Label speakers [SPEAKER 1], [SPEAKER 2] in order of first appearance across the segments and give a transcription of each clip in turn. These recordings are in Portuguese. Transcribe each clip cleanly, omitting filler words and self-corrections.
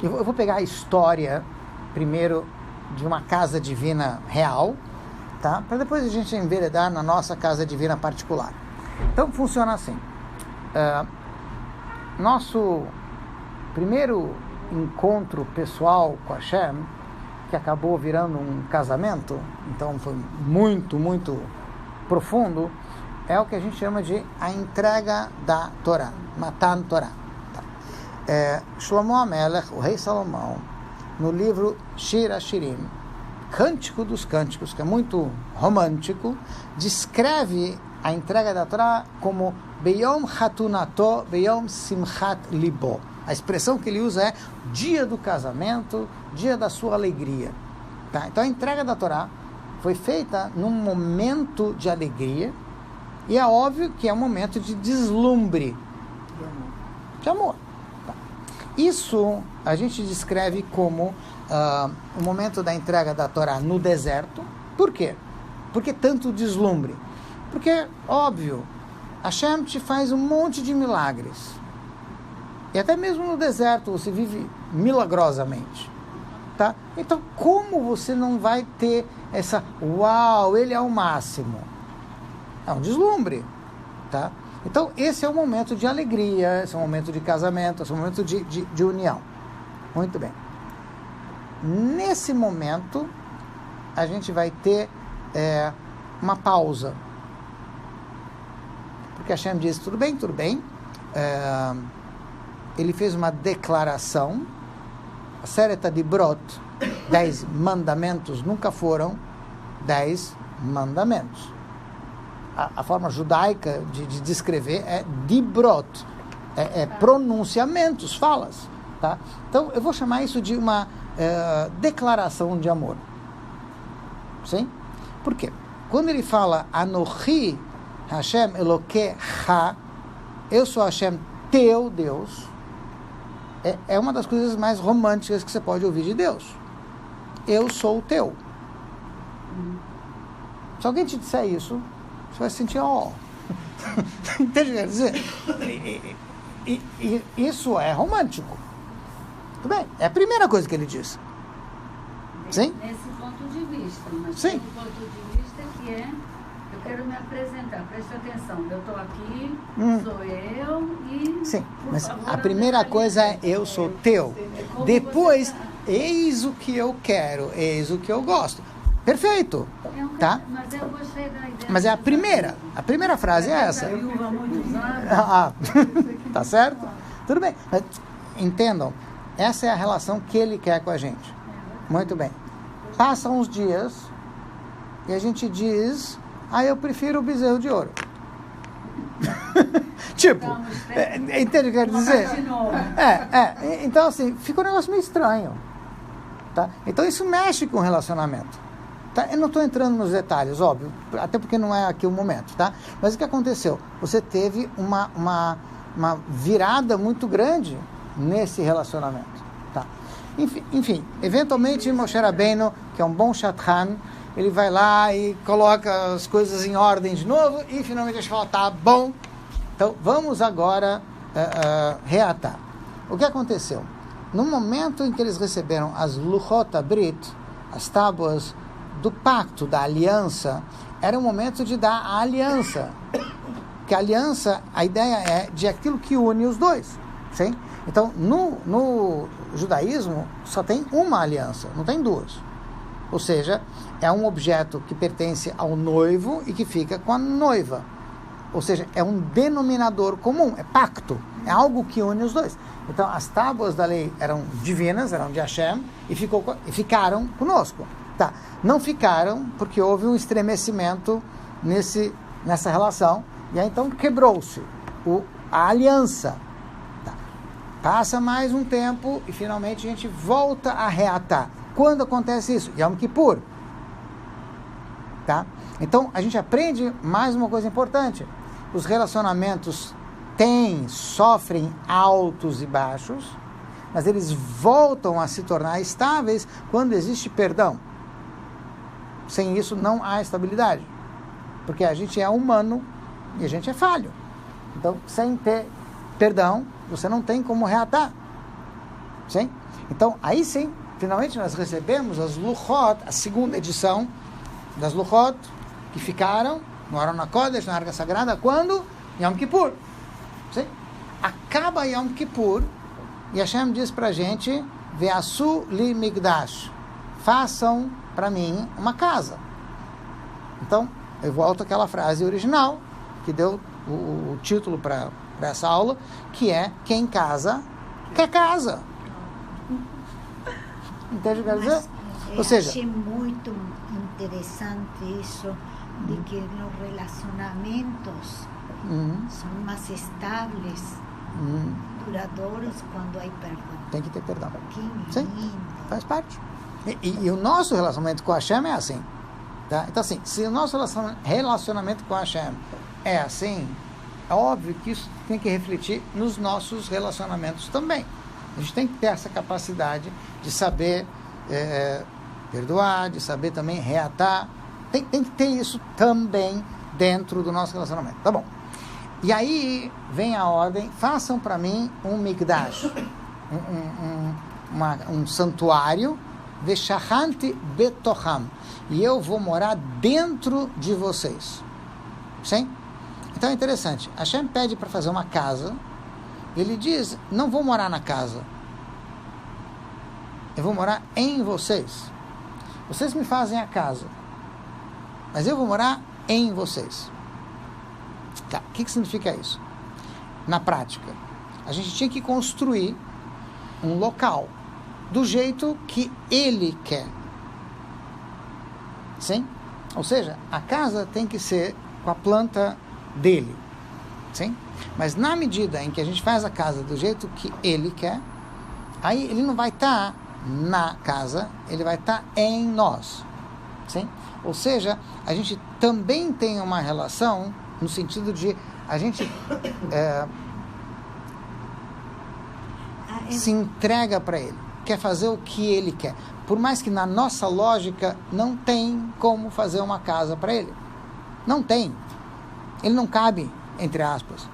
[SPEAKER 1] Eu vou pegar a história, primeiro, de uma casa divina real, tá? Para depois a gente enveredar na nossa casa divina particular. Então, funciona assim. Nosso primeiro encontro pessoal com Hashem, que acabou virando um casamento, então foi muito, muito profundo, é o que a gente chama de a entrega da Torá, Matan Torá. Tá? Shlomo HaMelech, o rei Salomão, no livro Shir HaShirim, Cântico dos Cânticos, que é muito romântico, descreve a entrega da Torá como Beyom Hatunato, Beyom Simchat Libo. A expressão que ele usa é dia do casamento, dia da sua alegria. Tá? Então a entrega da Torá foi feita num momento de alegria, e é óbvio que é um momento de deslumbre, de amor. Tá? Isso a gente descreve como o momento da entrega da Torá no deserto. Por quê? Por que tanto deslumbre? Porque, óbvio, Hashem te faz um monte de milagres. E até mesmo no deserto você vive milagrosamente. Tá? Então, como você não vai ter essa, uau, ele é o máximo? É um deslumbre. Tá? Então, esse é o momento de alegria, esse é o momento de casamento, esse é o momento de união. Muito bem. Nesse momento, a gente vai ter uma pausa. Porque Hashem diz, tudo bem, ele fez uma declaração, a Sereta de Brot, 10 mandamentos nunca foram 10 mandamentos. A forma judaica de descrever é Dibrot, pronunciamentos, falas. Tá? Então, eu vou chamar isso de uma declaração de amor. Sim? Por quê? Quando ele fala Anochi Hashem Elokecha, eu sou Hashem teu Deus, é uma das coisas mais românticas que você pode ouvir de Deus. Eu sou o teu. Se alguém te disser isso, você vai se sentir, entende o que eu quero dizer? Isso é romântico. Tudo bem, é a primeira coisa que ele diz. Sim?
[SPEAKER 2] Nesse ponto de vista, mas
[SPEAKER 1] sim.
[SPEAKER 2] Tem um ponto de vista que eu quero me apresentar, preste atenção, eu estou aqui, sou eu e...
[SPEAKER 1] Sim, mas
[SPEAKER 2] favor,
[SPEAKER 1] a primeira coisa é eu sou teu. Depois, eis o que eu quero, eis o que eu gosto. Perfeito, tá?
[SPEAKER 2] Mas eu gostei da ideia.
[SPEAKER 1] Mas é a primeira frase é essa. Tá certo? Tudo bem, mas entendam, essa é a relação que ele quer com a gente. Muito bem. Passam os dias e a gente diz, eu prefiro o bezerro de ouro. Tipo, entende o que eu quero dizer? Então assim, fica um negócio meio estranho. Tá? Então isso mexe com o relacionamento. Tá? Eu não estou entrando nos detalhes, óbvio, até porque não é aqui o momento, tá? Mas o que aconteceu? Você teve uma virada muito grande nesse relacionamento. Tá? Enfim, eventualmente Moshe Rabbeinu, que é um bom Shadchan, ele vai lá e coloca as coisas em ordem de novo e finalmente a gente fala, tá bom. Então vamos agora reatar. O que aconteceu? No momento em que eles receberam as Luchot Abrit, as tábuas do pacto, da aliança, era o momento de dar a aliança. Porque a aliança, a ideia é de aquilo que une os dois. Sim? Então, no judaísmo, só tem uma aliança, não tem duas. Ou seja, é um objeto que pertence ao noivo e que fica com a noiva. Ou seja, é um denominador comum, é pacto, é algo que une os dois. Então, as tábuas da lei eram divinas, eram de Hashem, e ficaram conosco. Tá. Não ficaram porque houve um estremecimento nessa relação, e aí então quebrou-se a aliança. Tá. Passa mais um tempo e finalmente a gente volta a reatar. Quando acontece isso? Yom Kippur. Tá? Então, a gente aprende mais uma coisa importante. Os relacionamentos sofrem altos e baixos, mas eles voltam a se tornar estáveis quando existe perdão. Sem isso, não há estabilidade. Porque a gente é humano e a gente é falho. Então, sem ter perdão, você não tem como reatar. Sim? Então, aí sim, finalmente nós recebemos as Luchot, a segunda edição das Luchot, que ficaram no Aron HaKodesh, na Arca Sagrada, quando? Yom Kippur. Sim? Acaba Yom Kippur, e Hashem diz para a gente, Ve'asu li migdash, façam para mim uma casa. Então, eu volto àquela frase original, que deu o título para essa aula, que é, quem casa, quer casa. Entende o que eu quero dizer? Ou seja,
[SPEAKER 3] achei muito interessante isso, de que os relacionamentos são mais estáveis, duradouros, quando há perdão.
[SPEAKER 1] Tem que ter perdão.
[SPEAKER 3] Que
[SPEAKER 1] Sim,
[SPEAKER 3] lindo.
[SPEAKER 1] faz parte. E o nosso relacionamento com Hashem é assim. Tá? Então, assim, se o nosso relacionamento com Hashem é assim, é óbvio que isso tem que refletir nos nossos relacionamentos também. A gente tem que ter essa capacidade de saber perdoar, de saber também reatar. Tem que ter isso também dentro do nosso relacionamento. Tá bom. E aí vem a ordem, façam para mim um mikdash, um santuário, veshachanti betocham, e eu vou morar dentro de vocês. Sim? Então é interessante. Hashem pede para fazer uma casa. Ele diz, não vou morar na casa. Eu vou morar em vocês. Vocês me fazem a casa. Mas eu vou morar em vocês. Tá. O que significa isso? Na prática, a gente tinha que construir um local do jeito que ele quer. Sim? Ou seja, a casa tem que ser com a planta dele. Sim? Mas na medida em que a gente faz a casa do jeito que ele quer, aí ele não vai estar na casa, ele vai estar em nós. Sim? Ou seja, a gente também tem uma relação no sentido de a gente se entrega para ele, quer fazer o que ele quer. Por mais que na nossa lógica não tem como fazer uma casa para ele. Não tem. Ele não cabe, entre aspas.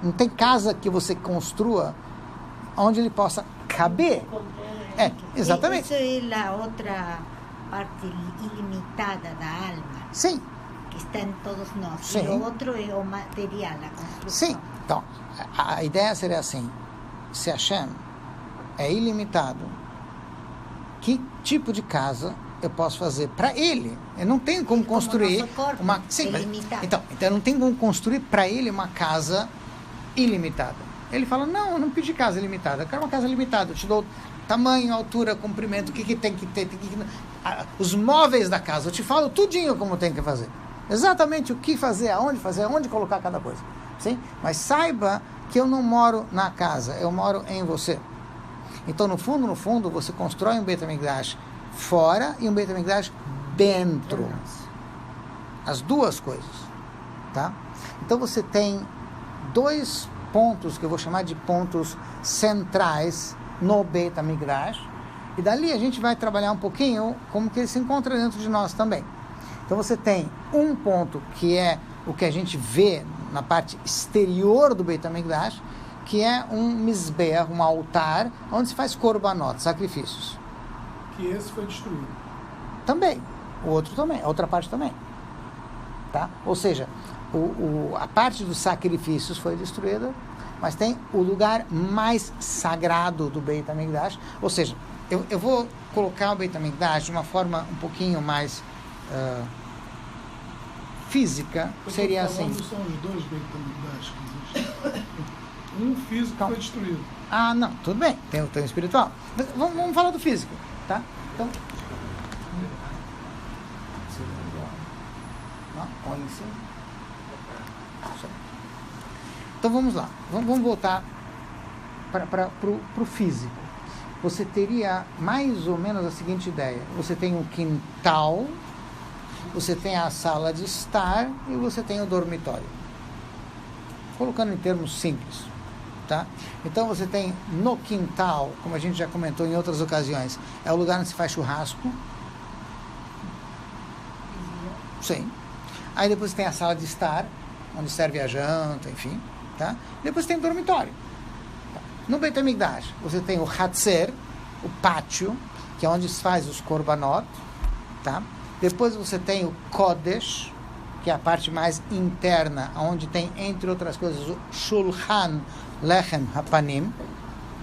[SPEAKER 1] Não tem casa que você construa onde ele possa caber. Exatamente.
[SPEAKER 3] Isso é a outra parte ilimitada da alma.
[SPEAKER 1] Sim.
[SPEAKER 3] Que está em todos nós.
[SPEAKER 1] Sim.
[SPEAKER 3] E o outro é o material, a construção.
[SPEAKER 1] Sim. Então, a ideia seria assim, se Hashem é ilimitado, que tipo de casa eu posso fazer para ele? Eu não tenho como construir uma... Sim, mas, então eu não tenho como construir para ele uma casa ilimitada. Ele fala, não, eu não pedi casa ilimitada, eu quero uma casa limitada, eu te dou tamanho, altura, comprimento, o que tem que ter, os móveis da casa, eu te falo tudinho como tem que fazer. Exatamente o que fazer, aonde colocar cada coisa. Sim? Mas saiba que eu não moro na casa, eu moro em você. Então, no fundo, você constrói um Beit HaMikdash fora e um Beit HaMikdash dentro. As duas coisas. Tá? Então, você tem dois pontos que eu vou chamar de pontos centrais no Beit HaMikdash. E dali a gente vai trabalhar um pouquinho como que ele se encontra dentro de nós também. Então, você tem um ponto que é o que a gente vê na parte exterior do Beit HaMikdash, que é um mizbeach, um altar, onde se faz korbanot, sacrifícios.
[SPEAKER 4] Que esse foi destruído.
[SPEAKER 1] Também. O outro também. A outra parte também. Tá? Ou seja, a parte dos sacrifícios foi destruída, mas tem o lugar mais sagrado do Beit HaMikdash. Ou seja, eu vou colocar o Beit HaMikdash de uma forma um pouquinho mais física. Seria assim.
[SPEAKER 4] São os dois Beit HaMikdash que existem. Um físico foi destruído.
[SPEAKER 1] Ah, não, tudo bem, tem o espiritual. Mas vamos falar do físico, tá? Então, olha assim. Então vamos lá, vamos voltar para o físico. Você teria mais ou menos a seguinte ideia: você tem um quintal, você tem a sala de estar e você tem o dormitório. Colocando em termos simples. Tá? Então você tem no quintal, como a gente já comentou em outras ocasiões, é o lugar onde se faz churrasco. Sim. Aí depois tem a sala de estar, onde serve a janta, enfim. Tá? Depois tem o dormitório. No Beit HaMikdash, você tem o Hatzer, o pátio, que é onde se faz os korbanot, tá? Depois você tem o Kodesh, que é a parte mais interna, onde tem, entre outras coisas, o Shulchan Lechem Hapanim,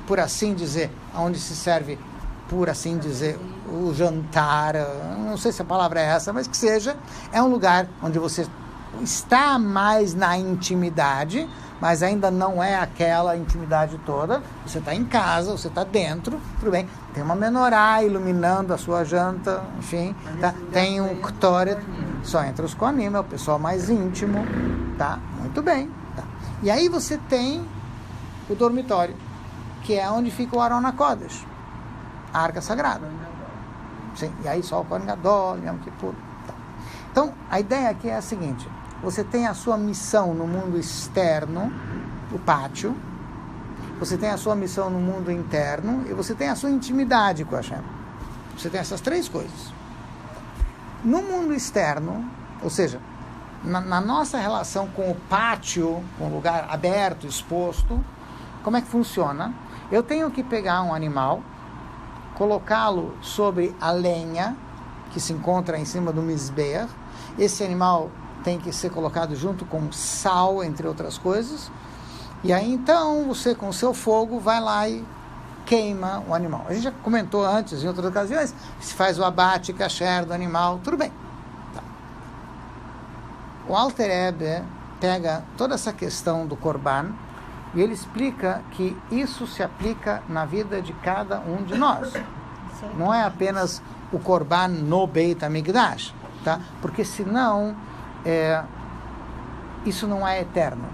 [SPEAKER 1] por assim dizer, onde se serve, por assim dizer, o jantar, não sei se a palavra é essa, mas que seja, é um lugar onde você está mais na intimidade, mas ainda não é aquela intimidade toda. Você está em casa, você está dentro, tudo bem. Tem uma menorá iluminando a sua janta, enfim. Tá? Tem um ktoret, só entra os kohanim, é o pessoal mais íntimo, tá? Muito bem. Tá? E aí você tem o dormitório, que é onde fica o Aron HaKodesh, a Arca Sagrada. Sim, e aí só o Kohen Gadol, Yom Kippur. Tá. Então, a ideia aqui é a seguinte: você tem a sua missão no mundo externo, o pátio, você tem a sua missão no mundo interno e você tem a sua intimidade com Hashem. Você tem essas três coisas. No mundo externo, ou seja, na nossa relação com o pátio, com o lugar aberto, exposto, como é que funciona? Eu tenho que pegar um animal, colocá-lo sobre a lenha que se encontra em cima do Mizbeach. Esse animal tem que ser colocado junto com sal, entre outras coisas. E aí, então, você com o seu fogo vai lá e queima o animal. A gente já comentou antes, em outras ocasiões, se faz o abate kasher do animal, tudo bem. Tá. O Alter Rebbe pega toda essa questão do Korban e ele explica que isso se aplica na vida de cada um de nós. Não é apenas o Korban no Beit HaMikdash, tá? Porque senão isso não é eterno.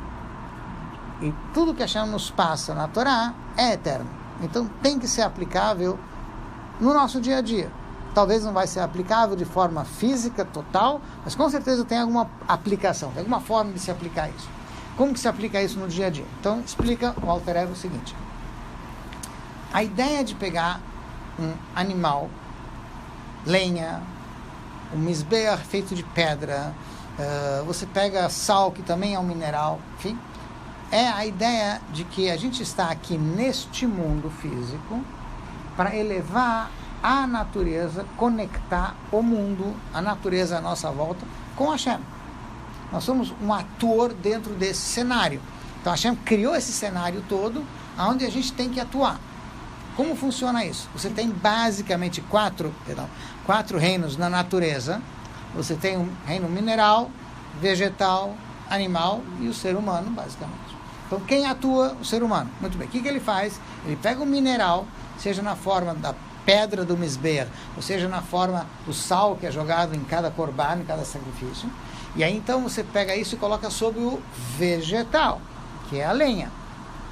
[SPEAKER 1] E tudo que Hashem nos passa na Torá é eterno. Então tem que ser aplicável no nosso dia a dia. Talvez não vai ser aplicável de forma física, total, mas com certeza tem alguma aplicação, tem alguma forma de se aplicar isso. Como que se aplica isso no dia a dia? Então explica o Alter Rebbe o seguinte: a ideia de pegar um animal, lenha, um mizbeach feito de pedra, você pega sal, que também é um mineral, enfim, é a ideia de que a gente está aqui neste mundo físico para elevar a natureza, conectar o mundo, a natureza à nossa volta, com Hashem. Nós somos um ator dentro desse cenário. Então Hashem criou esse cenário todo, onde a gente tem que atuar. Como funciona isso? Você tem basicamente quatro reinos na natureza. Você tem um reino mineral, vegetal, animal e o ser humano, basicamente. Então, quem atua? O ser humano. Muito bem. O que ele faz? Ele pega o mineral, seja na forma da pedra do Mizbeach, ou seja na forma do sal que é jogado em cada korban, em cada sacrifício. E aí, então, você pega isso e coloca sobre o vegetal, que é a lenha.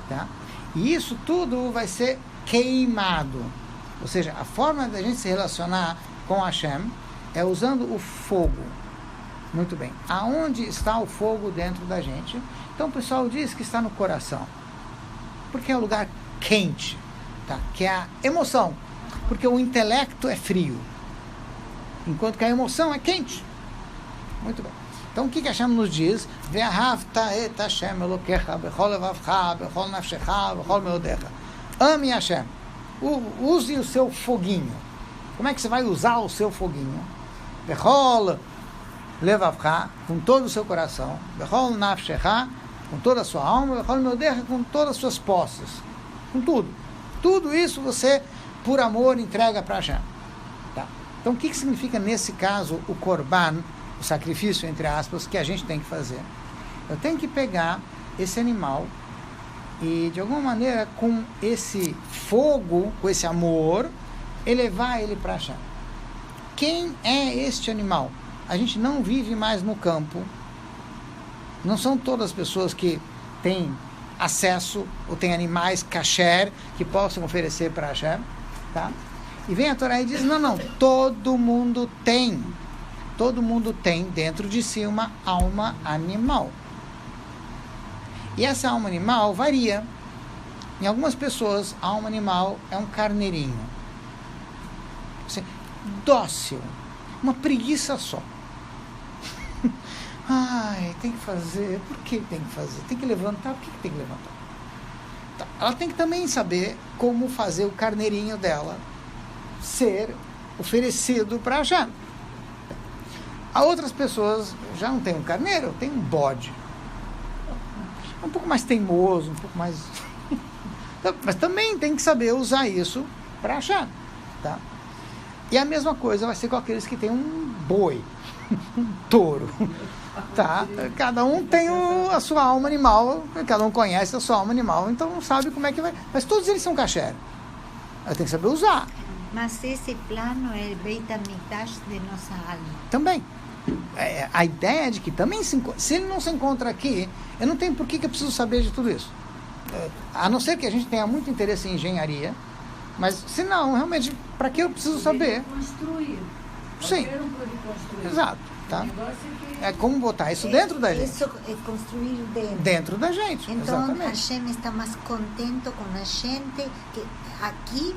[SPEAKER 1] Tá? E isso tudo vai ser queimado. Ou seja, a forma da gente se relacionar com Hashem é usando o fogo. Muito bem. Aonde está o fogo dentro da gente? Então o pessoal diz que está no coração. Porque é um lugar quente, tá? Que é a emoção. Porque o intelecto é frio, enquanto que a emoção é quente. Muito bem. Então o que Hashem nos diz? Ve'ahavta et Hashem Elokecha bechol levavcha, bechol nafshecha, bechol meodecha. Ame Hashem. Use o seu foguinho. Como é que você vai usar o seu foguinho? Bechol levavcha, com todo o seu coração. Bechol nafshecha, com toda a sua alma. Bechol meodecha, com todas as suas posses. Com tudo. Tudo isso você, por amor, entrega para Hashem. Tá. Então o que significa nesse caso o korban, o sacrifício, entre aspas, que a gente tem que fazer? Eu tenho que pegar esse animal e, de alguma maneira, com esse fogo, com esse amor, elevar ele para Hashem. Quem é este animal? A gente não vive mais no campo. Não são todas as pessoas que têm acesso ou têm animais kasher que possam oferecer para Hashem. Tá? E vem a Torá e diz, não, todo mundo tem. Todo mundo tem dentro de si uma alma animal. E essa alma animal varia. Em algumas pessoas, a alma animal é um carneirinho. Assim, dócil. Uma preguiça só. Ai, tem que fazer. Por que tem que fazer? Tem que levantar. Por que tem que levantar? ela tem que também saber como fazer o carneirinho dela ser oferecido para Hashem. Há outras pessoas já não tem um carneiro, tem um bode. É um pouco mais teimoso, um pouco mais... Mas também tem que saber usar isso para Hashem, tá? E a mesma coisa vai ser com aqueles que têm um boi, um touro, tá? Cada um tem a sua alma animal, cada um conhece a sua alma animal, então não sabe como é que vai... Mas todos eles são kasher. Tem que saber usar.
[SPEAKER 3] Mas esse plano é Beit HaMikdash de nossa alma.
[SPEAKER 1] Também. A ideia é de que também, se ele não se encontra aqui, eu não tenho por que eu preciso saber de tudo isso. A não ser que a gente tenha muito interesse em engenharia, mas se não, realmente, para que eu preciso saber?
[SPEAKER 2] Construir.
[SPEAKER 1] Sim.
[SPEAKER 2] Construir.
[SPEAKER 1] Exato. Tá?
[SPEAKER 2] O negócio é que...
[SPEAKER 1] É como botar isso dentro da gente.
[SPEAKER 3] Isso é construir dentro.
[SPEAKER 1] Dentro da gente,
[SPEAKER 3] então,
[SPEAKER 1] exatamente.
[SPEAKER 3] Hashem está mais contente com a gente que aqui,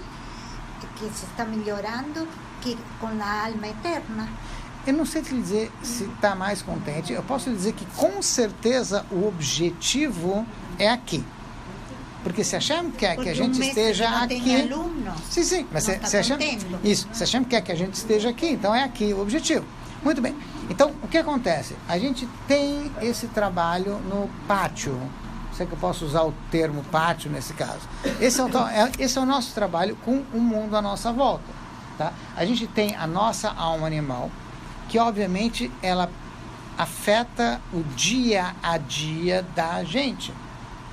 [SPEAKER 3] que se está melhorando, que com a alma eterna.
[SPEAKER 1] Eu não sei te dizer se está mais contente. Eu posso dizer que, com certeza, o objetivo é aqui. Porque se a Hashem quer que a gente esteja aqui...
[SPEAKER 3] Tem aluno,
[SPEAKER 1] sim, mas se a Hashem quer que a gente esteja aqui, então é aqui o objetivo. Muito bem. Então, o que acontece? A gente tem esse trabalho no pátio. Sei que eu posso usar o termo pátio nesse caso. Esse é o nosso trabalho com o mundo à nossa volta. Tá? A gente tem a nossa alma animal, que obviamente ela afeta o dia a dia da gente.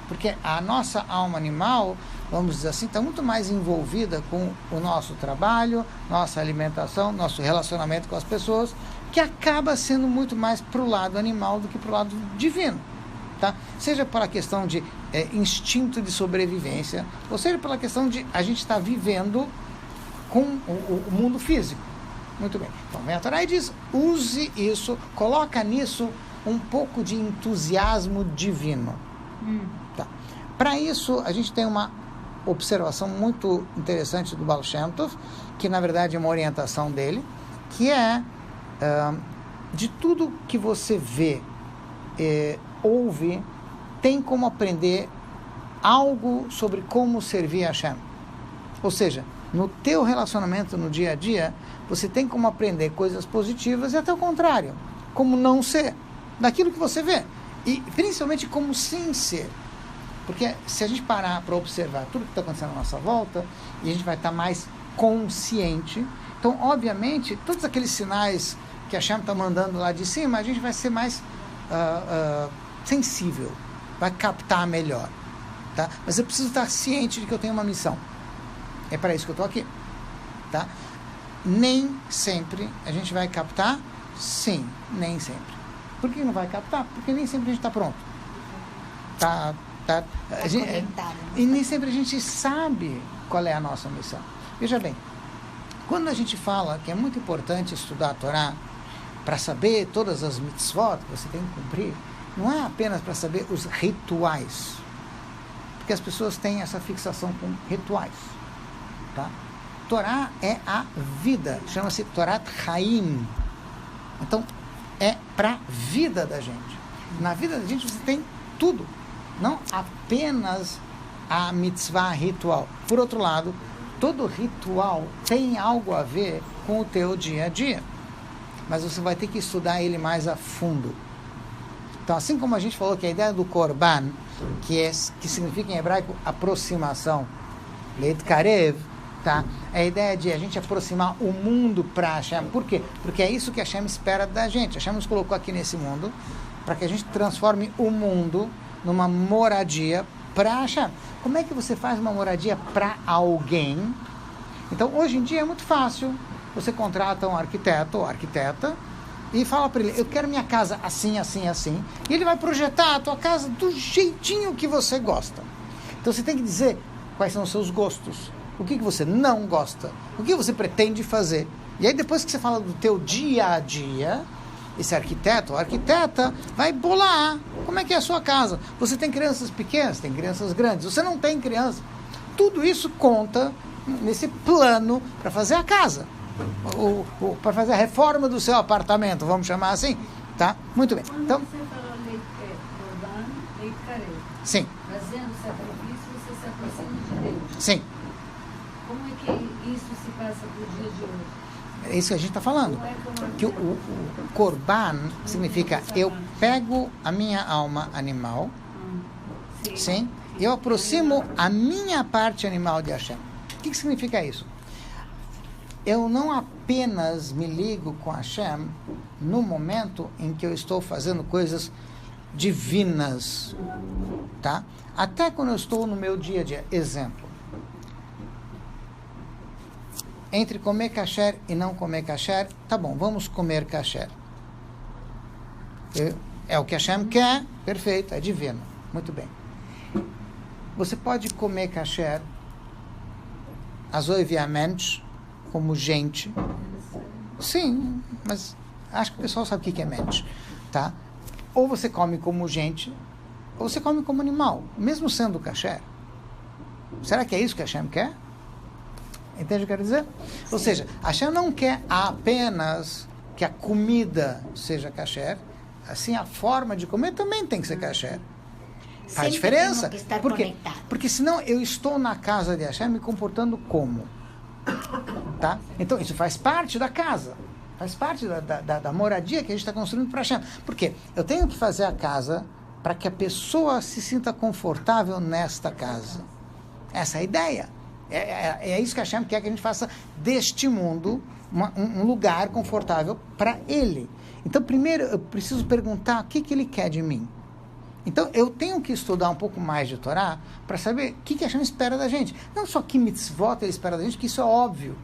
[SPEAKER 1] Porque a nossa alma animal, vamos dizer assim, está muito mais envolvida com o nosso trabalho, nossa alimentação, nosso relacionamento com as pessoas, que acaba sendo muito mais para o lado animal do que para o lado divino. Tá? Seja pela questão de instinto de sobrevivência, ou seja pela questão de a gente estar vivendo com o mundo físico. Muito bem. Então, vem a Torá e diz, use isso, coloca nisso um pouco de entusiasmo divino. Tá. Para isso, a gente tem uma observação muito interessante do Baal Shem Tov, que na verdade é uma orientação dele, que é de tudo que você vê, ouve, tem como aprender algo sobre como servir a Hashem. Ou seja, no teu relacionamento no dia a dia, você tem como aprender coisas positivas e até o contrário, como não ser, daquilo que você vê. E principalmente como sim ser. Porque se a gente parar para observar tudo que está acontecendo à nossa volta, e a gente vai estar mais consciente, então, obviamente, todos aqueles sinais que a Hashem está mandando lá de cima, a gente vai ser mais sensível, vai captar melhor. Tá? Mas eu preciso estar ciente de que eu tenho uma missão. É para isso que eu estou aqui. Tá? Nem sempre a gente vai captar? Sim, nem sempre. Por que não vai captar? Porque nem sempre a gente está pronto. E nem sempre a gente sabe qual é a nossa missão. Veja bem, quando a gente fala que é muito importante estudar a Torá para saber todas as mitzvot que você tem que cumprir, não é apenas para saber os rituais. Porque as pessoas têm essa fixação com rituais. Tá? Torá é a vida, chama-se Torat Chaim. Então, é para a vida da gente. Na vida da gente você tem tudo, não apenas a mitzvah ritual. Por outro lado, todo ritual tem algo a ver com o teu dia a dia, mas você vai ter que estudar ele mais a fundo. Então, assim como a gente falou que a ideia do Korban, que significa em hebraico aproximação, Leit Karev, tá? É a ideia de a gente aproximar o mundo para Hashem. Por quê? Porque é isso que Hashem espera da gente. Hashem nos colocou aqui nesse mundo para que a gente transforme o mundo numa moradia para Hashem. Como é que você faz uma moradia para alguém? Então, hoje em dia é muito fácil. Você contrata um arquiteto ou arquiteta e fala para ele, eu quero minha casa assim, assim, assim. E ele vai projetar a tua casa do jeitinho que você gosta. Então, você tem que dizer quais são os seus gostos. O que você não gosta? O que você pretende fazer? E aí, depois que você fala do teu dia a dia, esse arquiteto ou arquiteta vai bolar como é que é a sua casa. Você tem crianças pequenas, tem crianças grandes, você não tem criança. Tudo isso conta nesse plano para fazer a casa. Para fazer a reforma do seu apartamento, vamos chamar assim. Tá? Muito bem.
[SPEAKER 2] Quando
[SPEAKER 1] então,
[SPEAKER 2] você falou Leit Karev,
[SPEAKER 1] sim.
[SPEAKER 2] fazendo sacrifício, você
[SPEAKER 1] Sim.
[SPEAKER 2] Como é que isso se passa para o dia de hoje?
[SPEAKER 1] É isso que a gente está falando. Que o Korban significa eu pego a minha alma animal, sim, e eu aproximo a minha parte animal de Hashem. O que significa isso? Eu não apenas me ligo com Hashem no momento em que eu estou fazendo coisas divinas, tá? Até quando eu estou no meu dia a dia. Exemplo. Entre comer kasher e não comer kasher, tá bom, vamos comer kasher. É o que Hashem quer, perfeito, é divino, muito bem. Você pode comer kasher azoiviamente, como gente. Sim, mas acho que o pessoal sabe o que é mente, tá? Ou você come como gente, ou você come como animal, mesmo sendo kasher. Será que é isso que Hashem quer? Entende o que eu quero dizer? Ou seja, Hashem não quer apenas que a comida seja kasher, assim a forma de comer também tem que ser kasher. Faz diferença. Por quê? Porque senão eu estou na casa de Hashem me comportando como? Tá? Então isso faz parte da casa, faz parte da moradia que a gente está construindo para Hashem. Por quê? Eu tenho que fazer a casa para que a pessoa se sinta confortável nesta casa. Essa é a ideia. É isso que Hashem quer que a gente faça deste mundo um lugar confortável para ele. Então, primeiro, eu preciso perguntar o que ele quer de mim. Então, eu tenho que estudar um pouco mais de Torá para saber o que Hashem espera da gente. Não só que mitzvot ele espera da gente, que isso é óbvio.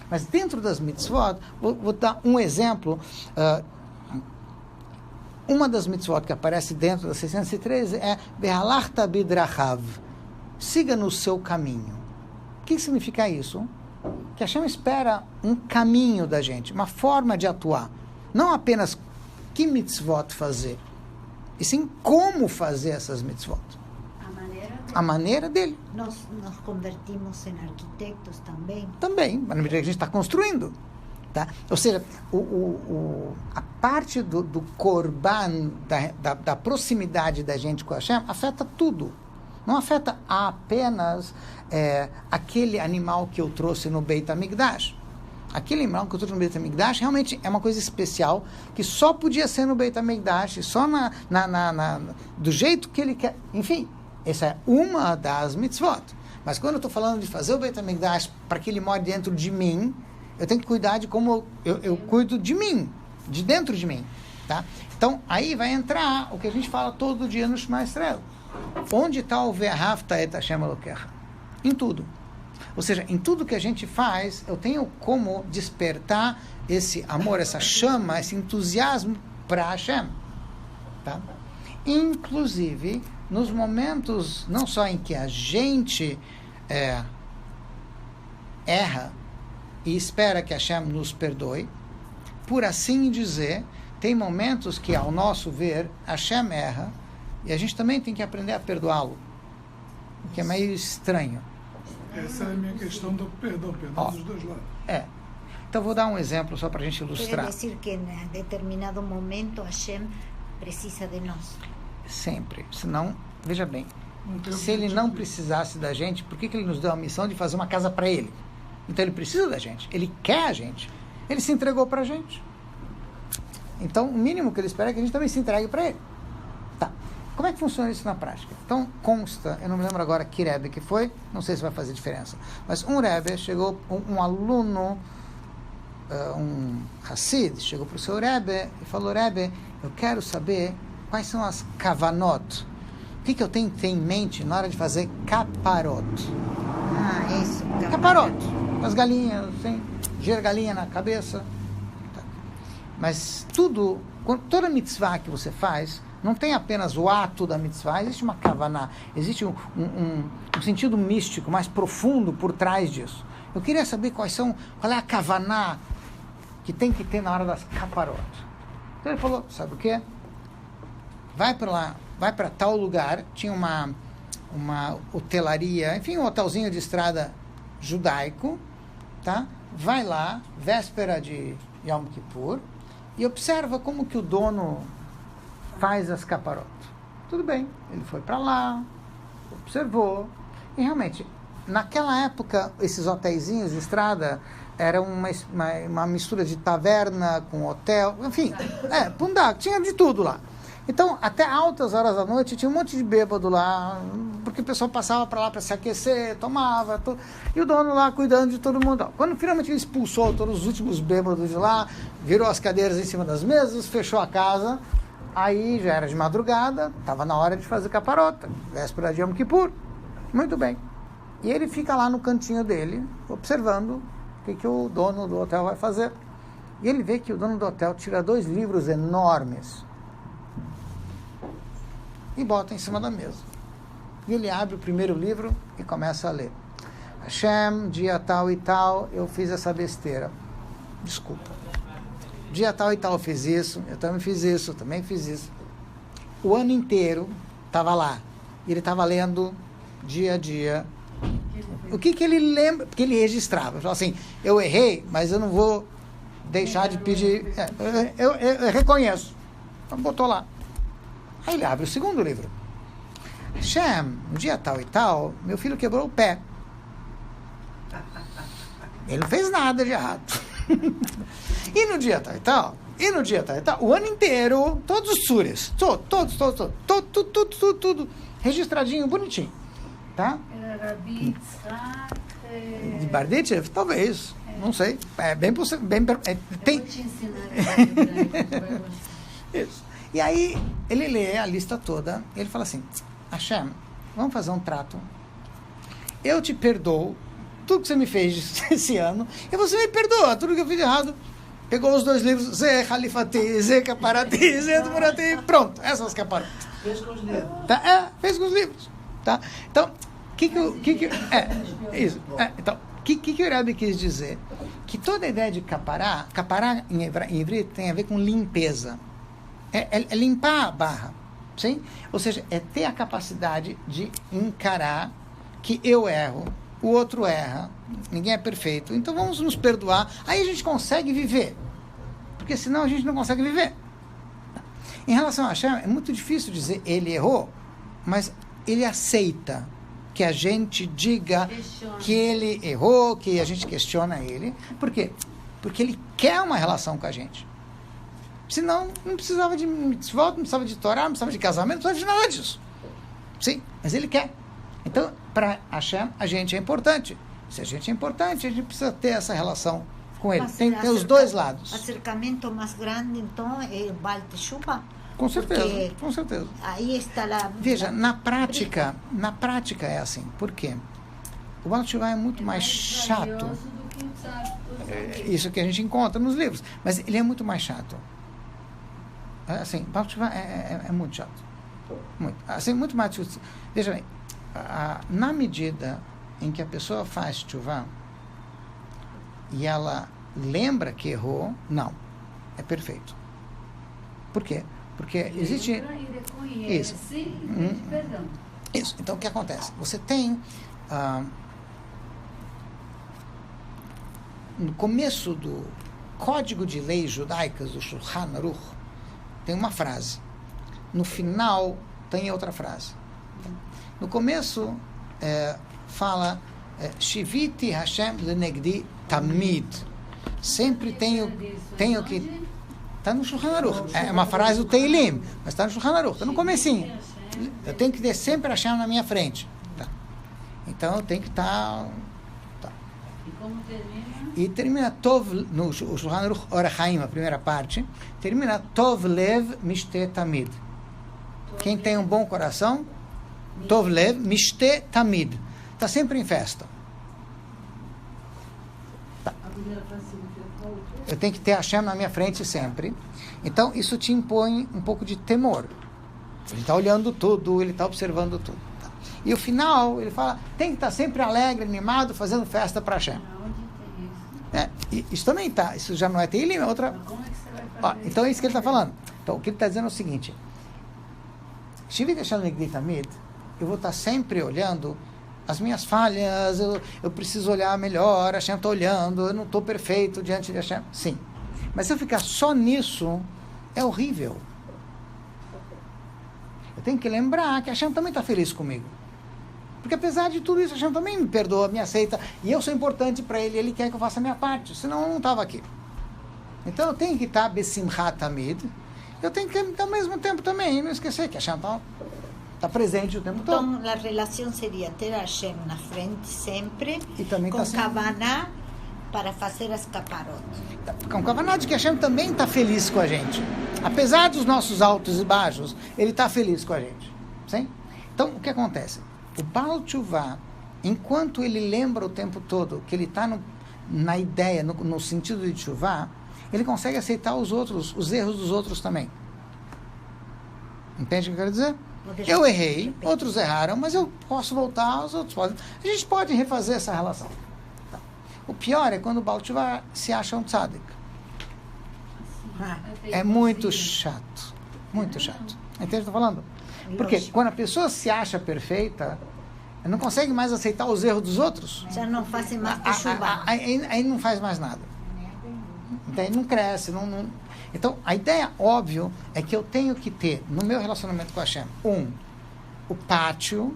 [SPEAKER 1] Mas dentro das mitzvot, vou dar um exemplo. Uma das mitzvot que aparece dentro das 613 é Behalachta bidrachav. Siga no seu caminho. O que significa isso? Que Hashem espera um caminho da gente, uma forma de atuar. Não apenas que mitzvot fazer, e sim como fazer essas mitzvot. A maneira dele.
[SPEAKER 3] Nos convertimos em arquitetos também.
[SPEAKER 1] Também, na medida que a gente está construindo. Tá? Ou seja, a parte do korban, da proximidade da gente com Hashem, afeta tudo. Não afeta apenas aquele animal que eu trouxe no Beit HaMikdash. Aquele animal que eu trouxe no Beit HaMikdash realmente é uma coisa especial, que só podia ser no Beit HaMikdash, só do jeito que ele quer. Enfim, essa é uma das mitzvot. Mas quando eu estou falando de fazer o Beit HaMikdash para que ele more dentro de mim, eu tenho que cuidar de como eu cuido de mim, de dentro de mim. Tá? Então, aí vai entrar o que a gente fala todo dia no Shema Israel. Onde está o Ve'ahavta et Hashem Elokecha? Em tudo. Ou seja, em tudo que a gente faz, eu tenho como despertar esse amor, essa chama, esse entusiasmo para Hashem. Tá? Inclusive, nos momentos, não só em que a gente erra e espera que Hashem nos perdoe, por assim dizer, tem momentos que, ao nosso ver, Hashem erra, e a gente também tem que aprender a perdoá-lo, o que é meio estranho.
[SPEAKER 4] Essa é a minha questão do perdão dos dois lados.
[SPEAKER 1] Então, vou dar um exemplo só para a gente ilustrar.
[SPEAKER 3] Quer dizer que em determinado momento Hashem precisa de nós.
[SPEAKER 1] Sempre. Senão, veja bem, se ele não precisasse da gente, por que ele nos deu a missão de fazer uma casa para ele? Então, ele precisa da gente. Ele quer a gente. Ele se entregou para a gente. Então, o mínimo que ele espera é que a gente também se entregue para ele. Tá. Como é que funciona isso na prática? Então, consta, eu não me lembro agora que Rebbe que foi, não sei se vai fazer diferença, mas um Rebbe chegou, um aluno, um Hassid, chegou para o seu Rebbe e falou: Rebbe, eu quero saber quais são as kavanot, o que eu tenho que ter em mente na hora de fazer kaparot.
[SPEAKER 3] Isso.
[SPEAKER 1] Kaparot, as galinhas, assim, gira galinha na cabeça. Tá. Mas toda mitzvah que você faz, não tem apenas o ato da mitzvah, existe uma kavaná, existe um sentido místico mais profundo por trás disso. Eu queria saber qual é a kavaná que tem que ter na hora das kaparot. Então ele falou, sabe o quê? Vai para lá, vai para tal lugar, tinha uma hotelaria, enfim, um hotelzinho de estrada judaico, tá? Vai lá, véspera de Yom Kippur, e observa como que o dono faz as kaparot. Tudo bem, ele foi para lá, observou, e realmente naquela época, esses hotéisinhos de estrada eram uma mistura de taverna com hotel, enfim, pundak, tinha de tudo lá. Então, até altas horas da noite, tinha um monte de bêbado lá, porque o pessoal passava para lá para se aquecer, tomava, e o dono lá cuidando de todo mundo. Quando finalmente ele expulsou todos os últimos bêbados de lá, virou as cadeiras em cima das mesas, fechou a casa, aí já era de madrugada, estava na hora de fazer caparota, véspera de Yom Kippur. Muito bem. E ele fica lá no cantinho dele, observando o que o dono do hotel vai fazer. E ele vê que o dono do hotel tira 2 livros enormes e bota em cima da mesa. E ele abre o primeiro livro e começa a ler. Hashem, dia tal e tal, eu fiz essa besteira. Desculpa. Dia tal e tal eu fiz isso, eu também fiz isso, eu também fiz isso. O ano inteiro estava lá. E ele estava lendo dia a dia. O que ele lembra? Porque ele registrava. Falou assim, eu errei, mas eu não vou deixar de pedir. Eu reconheço. Então botou lá. Aí ele abre o segundo livro. Hashem, no dia tal e tal, meu filho quebrou o pé. Ele não fez nada de errado. E no dia tal e tal, o ano inteiro, todos os sures, tudo, registradinho, bonitinho, tá?
[SPEAKER 2] Era Rabi Yitzhak...
[SPEAKER 1] De Barditchev? Talvez, não sei, é bem possível, tem...
[SPEAKER 2] Eu vou te ensinar.
[SPEAKER 1] Isso. E aí, ele lê a lista toda, e ele fala assim, Hashem, vamos fazer um trato, eu te perdoo tudo que você me fez esse ano, e você me perdoa tudo que eu fiz de errado. Pegou os 2 livros, Zé Khalifati, Zé Kaparati, Zé Dumurati, pronto, essas Kaparati.
[SPEAKER 4] Fez com os livros.
[SPEAKER 1] Tá? Fez com os livros. Tá? Então, então, o que o Rebbe quis dizer? Que toda a ideia de capará em hebraico tem a ver com limpeza. É limpar a barra. Sim? Ou seja, é ter a capacidade de encarar que eu erro, o outro erra, ninguém é perfeito, então vamos nos perdoar, aí a gente consegue viver, porque senão a gente não consegue viver. Em relação a Hashem, é muito difícil dizer ele errou, mas ele aceita que a gente diga que ele errou, que a gente questiona ele. Por quê? Porque ele quer uma relação com a gente. Senão, não precisava de mitzvot, não precisava de Torá, não precisava de casamento, não precisava de nada disso. Sim, mas ele quer. Então, para Hashem, a gente é importante. Se a gente é importante, a gente precisa ter essa relação com ele. Tem que ter os 2 lados.
[SPEAKER 3] O acercamento mais grande, então, é o Baal Teshuvah?
[SPEAKER 1] Com certeza, com certeza.
[SPEAKER 3] Aí está lá.
[SPEAKER 1] Veja, na prática é assim. Por quê? O Baal Teshuvah é muito mais chato. Isso que a gente encontra nos livros. Mas ele é muito mais chato. Assim, Baal Teshuvah é muito chato. Muito. Assim, muito mais chato. Veja bem. Na medida em que a pessoa faz teshuvah e ela lembra que errou, não, é perfeito. Por quê? Porque existe isso. Isso. Então o que acontece? Você tem no começo do Código de Leis Judaicas do Shulchan Aruch tem uma frase. No final tem outra frase. No começo, fala Shiviti Hashem lenegdi tamid. Sempre tenho que... Está no Shulchan Aruch. É uma frase do Teilim, mas está no Shulchan Aruch. Está no comecinho. Eu tenho que ter sempre Hashem na minha frente. Tá. Então, eu tenho que estar... Tá.
[SPEAKER 2] E como termina?
[SPEAKER 1] E termina Tov, no Shulchan Aruch Orach Chaim, a primeira parte, termina Tov Lev Mishte Tamid. Quem tem um bom coração... Tov Lev, Mishte Tamid. Está sempre em festa. Tá. Eu tenho que ter Hashem na minha frente sempre. Então, isso te impõe um pouco de temor. Ele está olhando tudo, ele está observando tudo. Tá. E o final, ele fala, tem que estar sempre alegre, animado, fazendo festa para Hashem. Isso também está. Isso já não é Teilim, é outra...
[SPEAKER 2] Como é que você vai fazer isso?
[SPEAKER 1] Então, é isso que ele está falando. Então, o que ele está dizendo é o seguinte. Shivit Hashem Negdi Tamid, eu vou estar sempre olhando as minhas falhas, eu preciso olhar melhor, Hashem está olhando, eu não estou perfeito diante de Hashem. Sim. Mas se eu ficar só nisso, é horrível. Eu tenho que lembrar que Hashem também está feliz comigo. Porque apesar de tudo isso, Hashem também me perdoa, me aceita, e eu sou importante para ele quer que eu faça a minha parte, senão eu não estava aqui. Então eu tenho que estar besimchat tamid, eu tenho que ao mesmo tempo também não esquecer que Hashem está presente o tempo todo.
[SPEAKER 3] Então, a relação seria ter Hashem na frente sempre,
[SPEAKER 1] E também
[SPEAKER 3] com
[SPEAKER 1] tá
[SPEAKER 3] Kavaná para fazer as caparot.
[SPEAKER 1] Com Kavaná de que Hashem também está feliz com a gente. Apesar dos nossos altos e baixos, ele está feliz com a gente. Sim? Então, o que acontece? O Baal Teshuvah, enquanto ele lembra o tempo todo que ele está na ideia, no sentido de Teshuvah, ele consegue aceitar os erros dos outros também. Entende o que eu quero dizer? Eu errei, outros erraram, mas eu posso voltar, os outros podem. A gente pode refazer essa relação. Tá. O pior é quando o Baal Teshuvah se acha um tzaddik. É muito chato. Muito chato. Entende o que eu estou falando? Porque quando a pessoa se acha perfeita, não consegue mais aceitar os erros dos outros.
[SPEAKER 3] Já não faz mais Teshuvah.
[SPEAKER 1] Aí não faz mais nada. Daí não cresce. Então, a ideia, óbvio, é que eu tenho que ter, no meu relacionamento com Hashem, o pátio,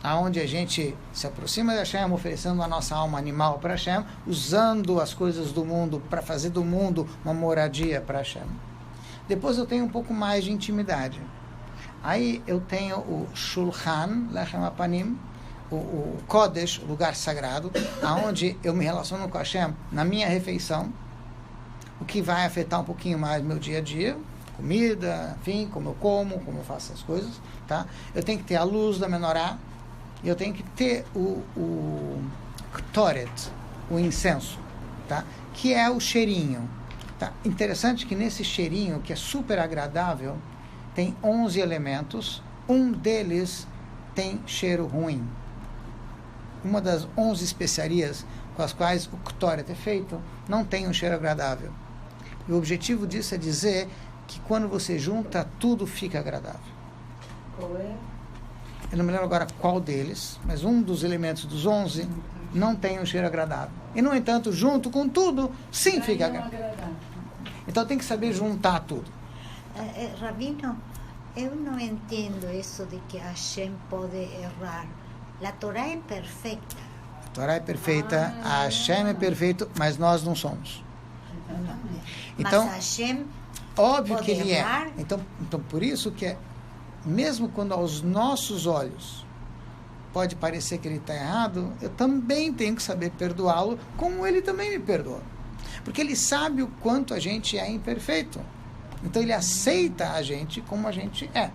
[SPEAKER 1] onde a gente se aproxima de Hashem, oferecendo a nossa alma animal para Hashem, usando as coisas do mundo para fazer do mundo uma moradia para Hashem. Depois eu tenho um pouco mais de intimidade. Aí eu tenho o Shulchan, Lechem Apanim, o Kodesh, o lugar sagrado, aonde eu me relaciono com Hashem na minha refeição, o que vai afetar um pouquinho mais meu dia a dia, comida, enfim, como eu como, como eu faço as coisas, tá? Eu tenho que ter a luz da menorá, e eu tenho que ter o Ktoret, o incenso, tá? Que é o cheirinho. Tá? Interessante que nesse cheirinho, que é super agradável, tem 11 elementos, um deles tem cheiro ruim. Uma das 11 especiarias com as quais o Ktoret é feito, não tem um cheiro agradável. E o objetivo disso é dizer que quando você junta, tudo fica agradável.
[SPEAKER 2] Qual é?
[SPEAKER 1] Eu não me lembro agora qual deles, mas um dos elementos dos 11 não tem um cheiro agradável. E, no entanto, junto com tudo, sim fica agradável. Então tem que saber juntar tudo.
[SPEAKER 3] Rabino, eu não entendo isso de que Hashem pode errar. A Torá é perfeita.
[SPEAKER 1] A Torá é perfeita, a Hashem é perfeito, mas nós não somos. Então,
[SPEAKER 3] mas Hashem
[SPEAKER 1] óbvio
[SPEAKER 3] pode
[SPEAKER 1] que ele
[SPEAKER 3] errar.
[SPEAKER 1] é. Então, por isso que mesmo quando aos nossos olhos pode parecer que ele está errado, eu também tenho que saber perdoá-lo, como ele também me perdoa. Porque ele sabe o quanto a gente é imperfeito. Então ele aceita a gente como a gente é.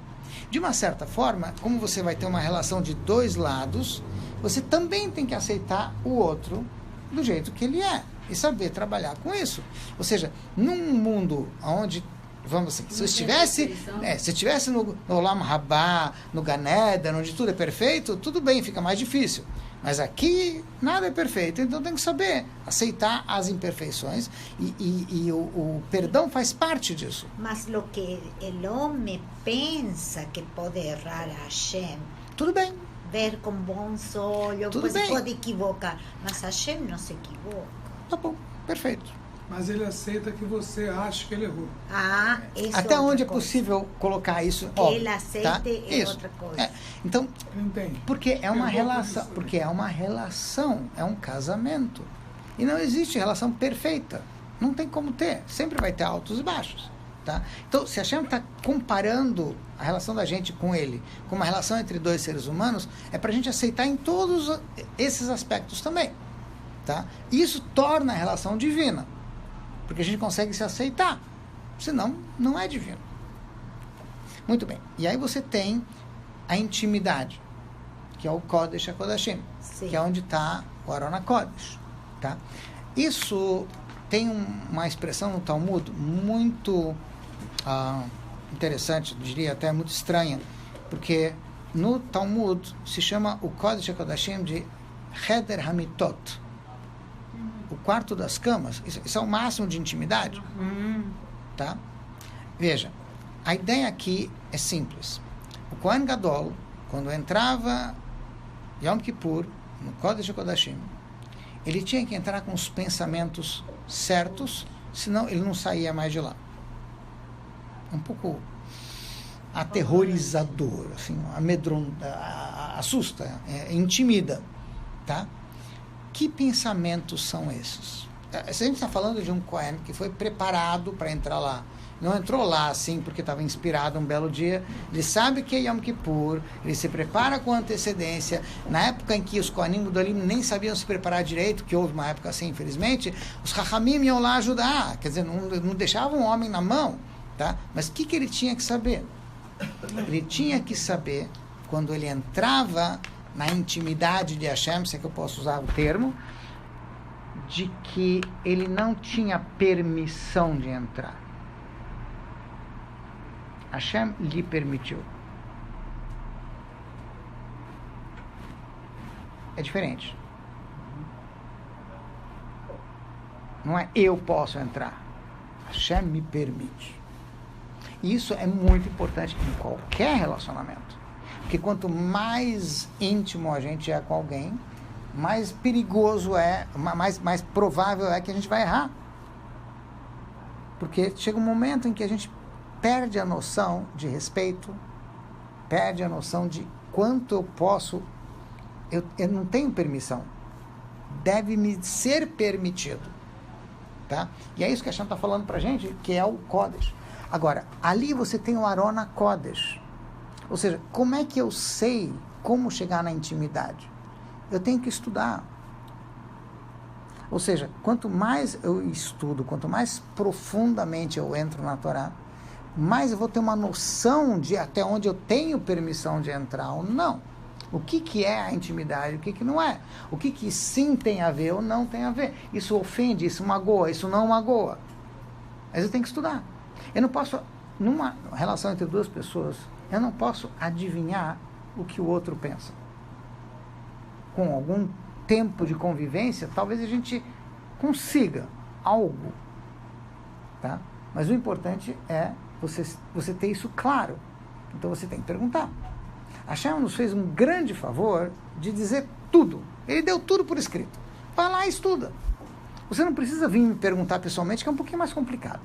[SPEAKER 1] De uma certa forma, como você vai ter uma relação de dois lados, você também tem que aceitar o outro do jeito que ele é e saber trabalhar com isso. Ou seja, num mundo onde, vamos assim, se eu estivesse no Olam Rabá, no Gan Eden, onde tudo é perfeito, tudo bem, fica mais difícil. Mas aqui nada é perfeito, então tem que saber aceitar as imperfeições e o perdão faz parte disso.
[SPEAKER 3] Mas o que o homem pensa que pode errar a Hashem,
[SPEAKER 1] tudo bem.
[SPEAKER 3] Ver com bons olhos, pode equivocar, mas Hashem não se equivoca.
[SPEAKER 1] Tá bom, perfeito.
[SPEAKER 4] Mas ele aceita que você acha que ele errou.
[SPEAKER 3] Isso
[SPEAKER 1] até
[SPEAKER 3] é
[SPEAKER 1] onde é
[SPEAKER 3] coisa.
[SPEAKER 1] possível colocar isso?
[SPEAKER 3] Que
[SPEAKER 1] óbvio,
[SPEAKER 3] ele aceite
[SPEAKER 1] tá?
[SPEAKER 3] é
[SPEAKER 1] Isso.
[SPEAKER 3] outra coisa.
[SPEAKER 1] Então,
[SPEAKER 4] Entende?
[SPEAKER 1] porque é uma
[SPEAKER 4] Eu vou
[SPEAKER 1] relação,
[SPEAKER 4] com isso.
[SPEAKER 1] porque é uma relação, é um casamento. E não existe relação perfeita. Não tem como ter. Sempre vai ter altos e baixos. Tá? Então, se a Hashem está comparando a relação da gente com ele com uma relação entre dois seres humanos, é para a gente aceitar em todos esses aspectos também. Tá? E isso torna a relação divina. Porque a gente consegue se aceitar. Senão, não é divino. Muito bem. E aí você tem a intimidade, que é o Kodesh HaKodashim, que é onde está o Aron HaKodesh. Tá? Isso tem uma expressão no Talmud muito interessante, eu diria até muito estranha, porque no Talmud se chama o Kodesh HaKodashim de Cheder Hamitot, o quarto das camas. Isso é o máximo de intimidade. Tá? Veja, a ideia aqui é simples. O Kohen Gadol, quando entrava Yom Kippur no Kodesh HaKodashim, ele tinha que entrar com os pensamentos certos, senão ele não saía mais de lá. Um pouco aterrorizador, assim, assusta, intimida, tá? Que pensamentos são esses? Se a gente está falando de um Kohen que foi preparado para entrar lá, não entrou lá assim porque estava inspirado um belo dia, ele sabe que é Yom Kippur, ele se prepara com antecedência. Na época em que os Kohanim Gedolim nem sabiam se preparar direito, que houve uma época assim, infelizmente, os Chachamim iam lá ajudar, quer dizer, não deixavam o homem na mão, tá? Mas o que ele tinha que saber? Ele tinha que saber, quando ele entrava na intimidade de Hashem, se é que eu posso usar o termo, de que ele não tinha permissão de entrar. Hashem lhe permitiu. É diferente. Não é eu posso entrar. Hashem me permite. E isso é muito importante em qualquer relacionamento. Porque quanto mais íntimo a gente é com alguém, mais perigoso é, mais provável é que a gente vai errar. Porque chega um momento em que a gente perde a noção de respeito, perde a noção de quanto eu posso, eu não tenho permissão, deve me ser permitido, tá? E é isso que a Hashem está falando para a gente, que é o Kodesh. Agora, ali você tem o Arona Kodesh, ou seja, como é que eu sei como chegar na intimidade? Eu tenho que estudar. Ou seja, quanto mais eu estudo, quanto mais profundamente eu entro na Torá, mais eu vou ter uma noção de até onde eu tenho permissão de entrar ou não. O que é a intimidade, o que não é. O que sim tem a ver ou não tem a ver. Isso ofende, isso magoa, isso não magoa. Mas eu tenho que estudar. Eu não posso, numa relação entre duas pessoas, eu não posso adivinhar o que o outro pensa. Com algum tempo de convivência, talvez a gente consiga algo, tá? Mas o importante é você ter isso claro. Então você tem que perguntar. Hashem nos fez um grande favor de dizer tudo. Ele deu tudo por escrito. Vai lá e estuda. Você não precisa vir me perguntar pessoalmente, que é um pouquinho mais complicado.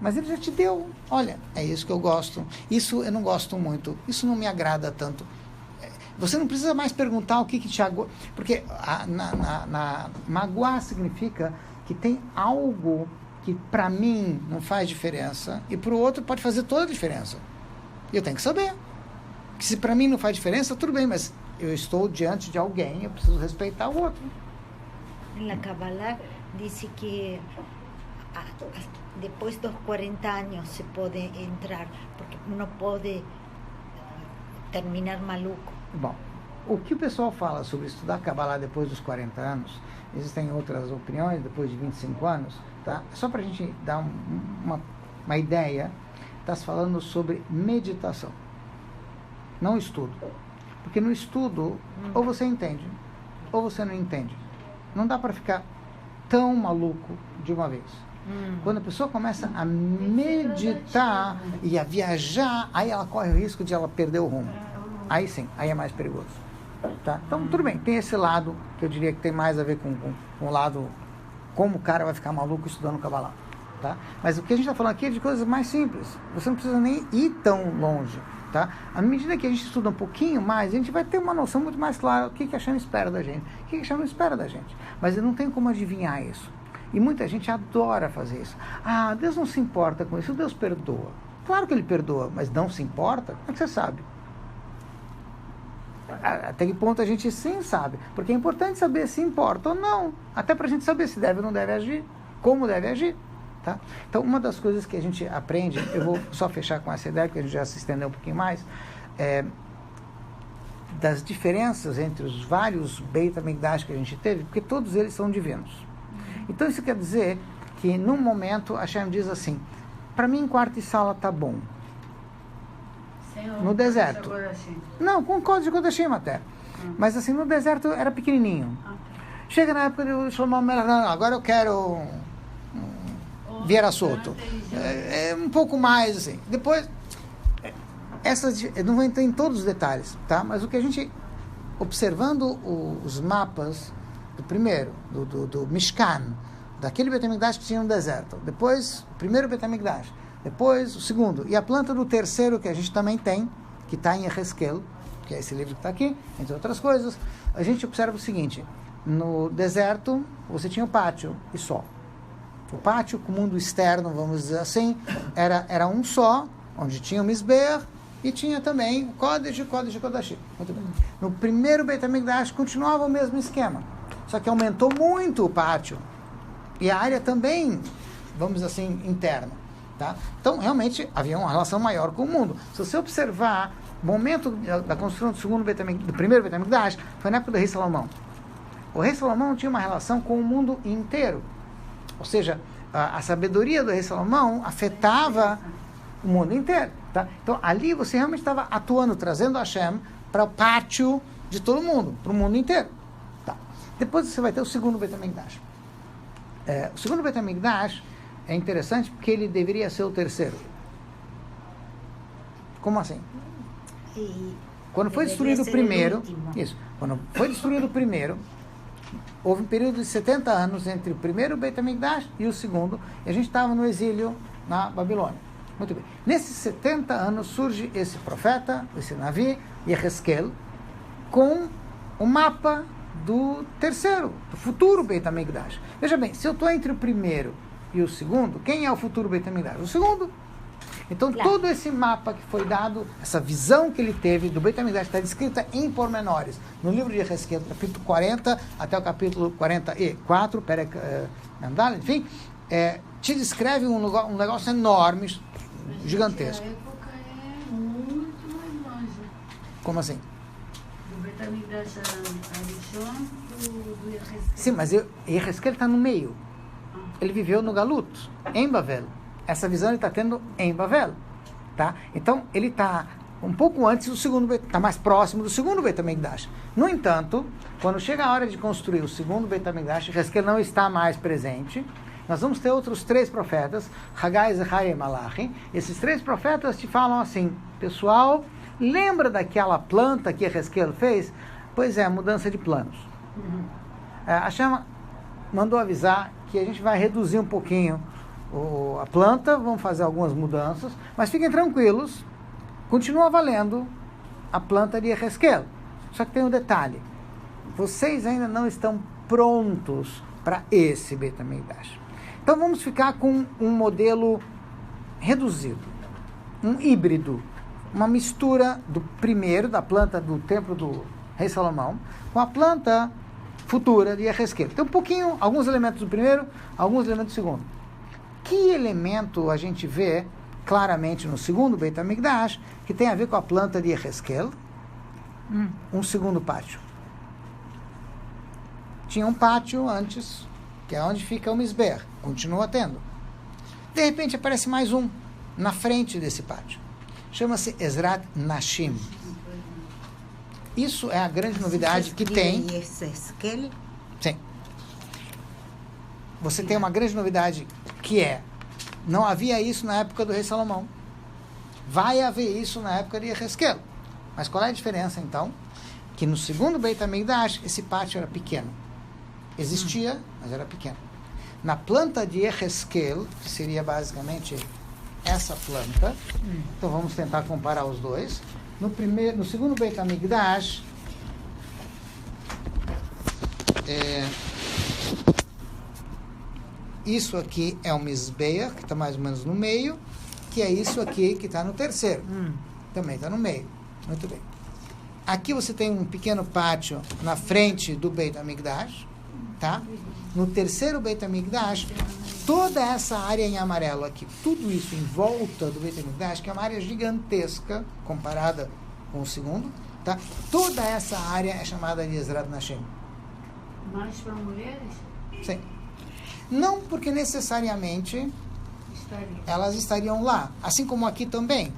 [SPEAKER 1] Mas ele já te deu. Olha, é isso que eu gosto. Isso eu não gosto muito. Isso não me agrada tanto. Você não precisa mais perguntar o que te agora. Porque magoar significa que tem algo que para mim não faz diferença e para o outro pode fazer toda a diferença. E eu tenho que saber. Que se para mim não faz diferença, tudo bem, mas eu estou diante de alguém, eu preciso respeitar o outro.
[SPEAKER 3] Na Kabbalah diz que depois dos 40 anos se pode entrar, porque não pode terminar maluco.
[SPEAKER 1] Bom, o que o pessoal fala sobre estudar Kabbalah depois dos 40 anos, existem outras opiniões, depois de 25 anos, tá? Só para a gente dar uma ideia, está se falando sobre meditação, não estudo. Porque no estudo, ou você entende, ou você não entende. Não dá para ficar tão maluco de uma vez. Quando a pessoa começa a meditar e a viajar, aí ela corre o risco de ela perder o rumo. Aí sim, aí é mais perigoso. Tá? Então, tudo bem, tem esse lado que eu diria que tem mais a ver com o lado como o cara vai ficar maluco estudando Kabbalah. Tá? Mas o que a gente está falando aqui é de coisas mais simples. Você não precisa nem ir tão longe. Tá? À medida que a gente estuda um pouquinho mais, a gente vai ter uma noção muito mais clara do que a Hashem espera da gente, o que a Hashem não espera da gente. Mas não tem como adivinhar isso. E muita gente adora fazer isso. Ah, Deus não se importa com isso, Deus perdoa. Claro que Ele perdoa, mas não se importa? Como é que você sabe? Até que ponto a gente sim sabe? Porque é importante saber se importa ou não. Até para a gente saber se deve ou não deve agir, como deve agir. Tá? Então, uma das coisas que a gente aprende, eu vou só fechar com essa ideia, porque a gente já se estendeu um pouquinho mais, das diferenças entre os vários Beit HaMikdash que a gente teve, porque todos eles são divinos. Então, isso quer dizer que, num momento, a Hashem diz assim, para mim, quarto e sala tá bom. No deserto. Não, com o Código de Kodashim até. Mas, assim, no deserto era pequenininho. Chega na época de Shlomo Melech, não, agora eu quero... Vieira solto. Um pouco mais, assim. Depois, eu não vou entrar em todos os detalhes, tá? Mas o que a gente, observando os mapas do primeiro, do Mishkan, daquele Beit HaMikdash que tinha no deserto, depois o primeiro Beit HaMikdash, depois o segundo, e a planta do terceiro que a gente também tem, que está em Yehezkel, que é esse livro que está aqui, entre outras coisas, a gente observa o seguinte: no deserto você tinha o pátio e só. O pátio com o mundo externo, vamos dizer assim, era um só, onde tinha o Mizbeach e tinha também o Kodesh Kodashim. Muito bem. No primeiro Beit HaMikdash continuava o mesmo esquema, só que aumentou muito o pátio e a área também, vamos dizer assim, interna. Tá? Então, realmente, havia uma relação maior com o mundo. Se você observar o momento da construção do primeiro Beit HaMikdash, foi na época do rei Salomão. O rei Salomão tinha uma relação com o mundo inteiro. Ou seja, a sabedoria do rei Salomão afetava o mundo inteiro. Tá? Então, ali você realmente estava atuando, trazendo Hashem para o pátio de todo mundo, para o mundo inteiro. Tá? Depois você vai ter o segundo Beit HaMikdash. O segundo Beit HaMikdash é interessante porque ele deveria ser o terceiro. Como assim? Quando foi destruído o primeiro, quando foi destruído o primeiro, houve um período de 70 anos entre o primeiro Beit HaMikdash e o segundo, e a gente estava no exílio na Babilônia. Muito bem. Nesses 70 anos surge esse profeta, esse Navi, Yehezkel, com o mapa do terceiro, do futuro Beit HaMikdash. Veja bem, se eu estou entre o primeiro e o segundo, quem é o futuro Beit HaMikdash? O segundo. Então, todo esse mapa que foi dado, essa visão que ele teve do Beit HaMikdash está descrita em pormenores. No livro de Yehezkel, capítulo 40 até o capítulo 44, enfim, te descreve um negócio enorme, gigantesco.
[SPEAKER 2] A época é muito mais longe.
[SPEAKER 1] Como assim?
[SPEAKER 2] Do Beit HaMikdash Arishon do Yehezkel.
[SPEAKER 1] Sim, mas Yehezkel está no meio. Ele viveu no Galut, em Bavel. Essa visão ele está tendo em Bavel. Tá? Então, ele está um pouco antes do segundo, está mais próximo do segundo Beit HaMikdash. No entanto, quando chega a hora de construir o segundo Beit HaMikdash, Yehezkel não está mais presente. Nós vamos ter outros 3 profetas, Hagai, Zechariah e Malachi. Esses 3 profetas te falam assim: pessoal, lembra daquela planta que Yehezkel fez? Pois é, mudança de planos. A Hashem mandou avisar que a gente vai reduzir um pouquinho a planta, vamos fazer algumas mudanças, mas fiquem tranquilos, continua valendo a planta de Yehezkel. Só que tem um detalhe: vocês ainda não estão prontos para esse Beit HaMikdash. Então vamos ficar com um modelo reduzido, um híbrido, uma mistura do primeiro, da planta do templo do rei Salomão, com a planta futura de Yehezkel. Tem um pouquinho, alguns elementos do primeiro, alguns elementos do segundo. Que elemento a gente vê claramente no segundo Beit HaMikdash que tem a ver com a planta de Yehezkel? Um segundo pátio. Tinha um pátio antes, que é onde fica o Mizbeach. Continua tendo. De repente aparece mais um na frente desse pátio. Chama-se Ezrat Nashim. Isso é a grande novidade que tem.
[SPEAKER 3] Yehezkel?
[SPEAKER 1] Sim. Você tem uma grande novidade que não havia isso na época do rei Salomão. Vai haver isso na época de Yehezkel. Mas qual é a diferença, então? Que no segundo Beit HaMikdash, esse pátio era pequeno. Existia, mas era pequeno. Na planta de Yehezkel, que seria basicamente essa planta, então vamos tentar comparar os dois. No segundo Beit HaMikdash, isso aqui é o Mizbeach, que está mais ou menos no meio, que é isso aqui que está no terceiro. Também está no meio. Muito bem. Aqui você tem um pequeno pátio na frente do Beit HaMikdash, tá? No terceiro Beit HaMikdash, toda essa área em amarelo aqui, tudo isso em volta do Beit HaMikdash, que é uma área gigantesca comparada com o segundo, tá? Toda essa área é chamada de Ezrat Nashim.
[SPEAKER 2] Mais para mulheres?
[SPEAKER 1] Sim. Não porque necessariamente elas estariam lá, assim como aqui também,